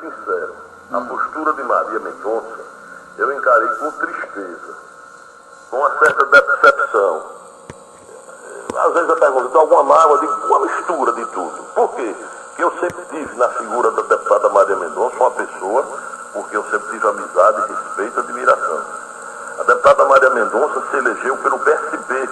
sincero, a postura de Maria Mendonça, eu encarei com tristeza, com uma certa decepção. Às vezes eu pergunto, alguma mágoa, uma mistura de tudo. Por quê? Porque eu sempre tive na figura da deputada Maria Mendonça uma pessoa, porque eu sempre tive amizade, respeito e admiração. A deputada Maria Mendonça se elegeu pelo PSB,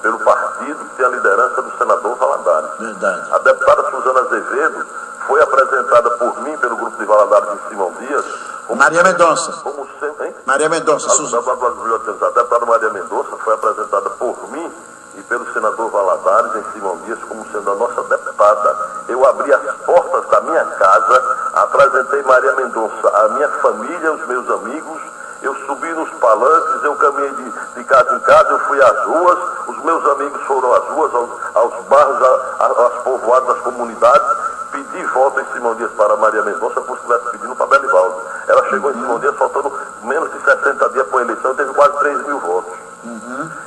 pelo partido que tem a liderança do senador Valadares. Verdade. A deputada Suzana Azevedo foi apresentada por mim, pelo grupo de Valadares de Simão Dias. Maria Mendonça. Como sempre, hein? Maria Mendonça. A deputada Maria Mendonça foi apresentada por mim e pelo senador Valadares em Simão Dias como sendo a nossa deputada. Eu abri as portas da minha casa, apresentei Maria Mendonça à minha família, aos meus amigos. Eu subi nos palanques, eu caminhei de casa em casa, eu fui às ruas, os meus amigos foram às ruas, aos bairros, aos povoados, às comunidades, pedi voto em Simão Dias para Maria Mendonça, como se estivesse pedindo para Belivaldo. Ela chegou em Simão Dias faltando menos de 60 dias para a eleição e teve quase 3.000 votos.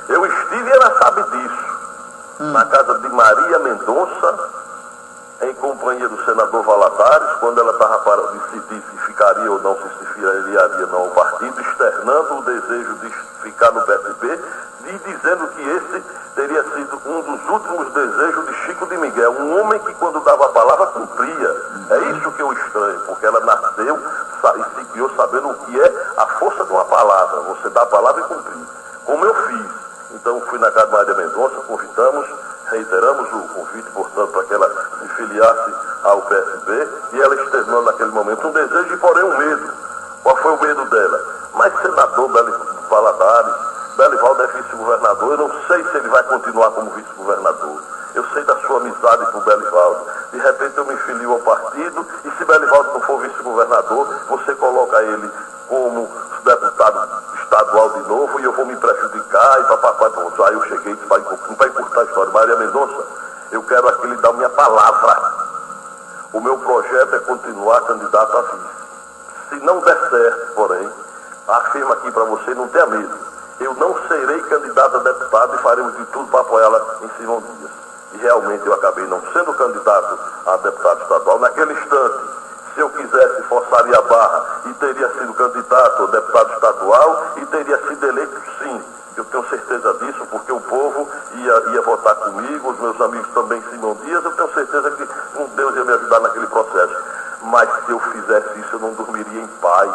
Eu estive, e ela sabe disso, na casa de Maria Mendonça, em companhia do senador Valadares, quando ela estava para decidir se ficaria ou não, se filiaria ou não ao partido, externando o desejo de ficar no PSB e dizendo que esse teria sido um dos últimos desejos de Chico de Miguel, um homem que quando dava a palavra cumpria. É isso que eu estranho, porque ela nasceu e se criou sabendo o que é a força de uma palavra, você dá a palavra e cumprir, como eu fiz. Então fui na casa de Maria Mendonça, convidamos, reiteramos o convite, portanto, para que ela se filiasse ao PSB, e ela externou naquele momento um desejo e, porém, um medo. Qual foi o medo dela? Mas senador Valadares, Belivaldo é vice-governador, eu não sei se ele vai continuar como vice-governador. Eu sei da sua amizade com o Belivaldo. De repente eu me filio ao partido, e se Belivaldo não for vice-governador, você coloca ele como deputado estadual de novo e eu vou me prejudicar e papai. Aí eu cheguei e disse, não vai encurtar a história, Maria Mendonça, eu quero aqui lhe dar minha palavra. O meu projeto é continuar candidato a vice. Se não der certo, porém, afirmo aqui para você, não tenha medo. Eu não serei candidato a deputado e faremos de tudo para apoiá-la em Simão Dias. E realmente eu acabei não sendo candidato a deputado estadual. Naquele instante, se eu quisesse, forçaria a barra e teria sido candidato a deputado estadual e teria sido eleito, sim. Eu tenho certeza disso, porque o povo ia votar comigo, os meus amigos também em Simão Dias, eu tenho certeza que Deus ia me ajudar naquele processo. Mas se eu fizesse isso, eu não dormiria em paz,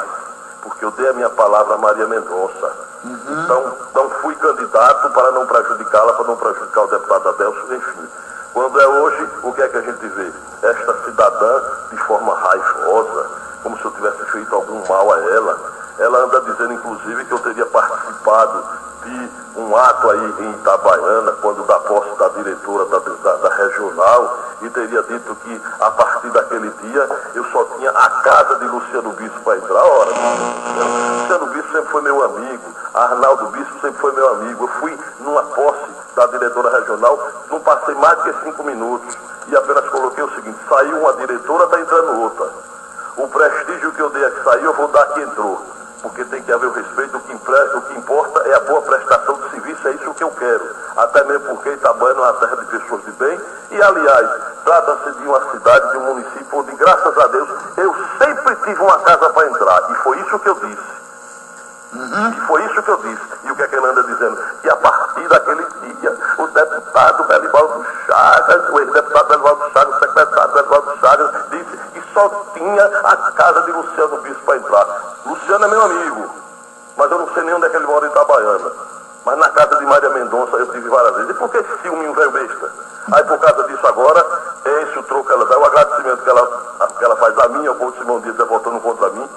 porque eu dei a minha palavra a Maria Mendonça. Então, não fui candidato para não prejudicá-la, para não prejudicar o deputado Adelson, enfim. Quando é hoje, o que é que a gente vê? Esta cidadã, de forma raivosa, como se eu tivesse feito algum mal a ela. Ela anda dizendo, inclusive, que eu teria participado de um ato aí em Itabaiana, quando da posse da diretora da regional, e teria dito que, a partir daquele dia, eu só tinha a casa de Luciano Bispo para entrar. Ora, Luciano Bispo sempre foi meu amigo, Arnaldo Bispo sempre foi meu amigo. Eu fui numa posse da diretora regional, não passei mais do que 5 minutos, e apenas coloquei o seguinte, saiu uma diretora, está entrando outra. O prestígio que eu dei a que saiu, eu vou dar a que entrou. Porque tem que haver o respeito, o que importa é a boa prestação de serviço, é isso que eu quero. Até mesmo porque Itabaiana é uma terra de pessoas de bem, e aliás, trata-se de uma cidade, de um município onde, graças a Deus, eu sempre tive uma casa para entrar, e foi isso que eu disse. E foi isso que eu disse. E o que é que ele anda dizendo? Que a partir daquele dia, o deputado Belivaldo Chagas, o ex-deputado Belivaldo Chagas, o secretário Belivaldo Chagas, disse que só tinha a casa de Luciano Bispo para entrar. Luciano é meu amigo, mas eu não sei nem onde é que ele mora em Itabaiana. Mas na casa de Maria Mendonça eu tive várias vezes. E por que esse ciúminho veio besta? Aí por causa disso agora, é esse o troco que ela dá, o agradecimento que ela faz a mim, ao povo de Simão Dias, votando contra mim.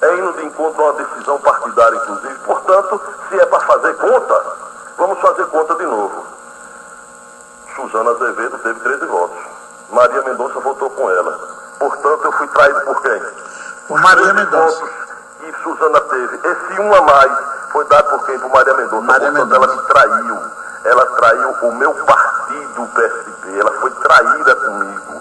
É indo de encontro a uma decisão partidária, inclusive. Portanto, se é para fazer conta, vamos fazer conta de novo. Suzana Azevedo teve 13 votos. Maria Mendonça votou com ela. Portanto, eu fui traído por quem? Por Maria Mendonça. Votos que Suzana teve. Esse um a mais foi dado por quem? Por Maria Mendonça. Maria Portanto, Mendonça. ela me traiu. Ela traiu o meu partido, o PSB. Ela foi traída comigo.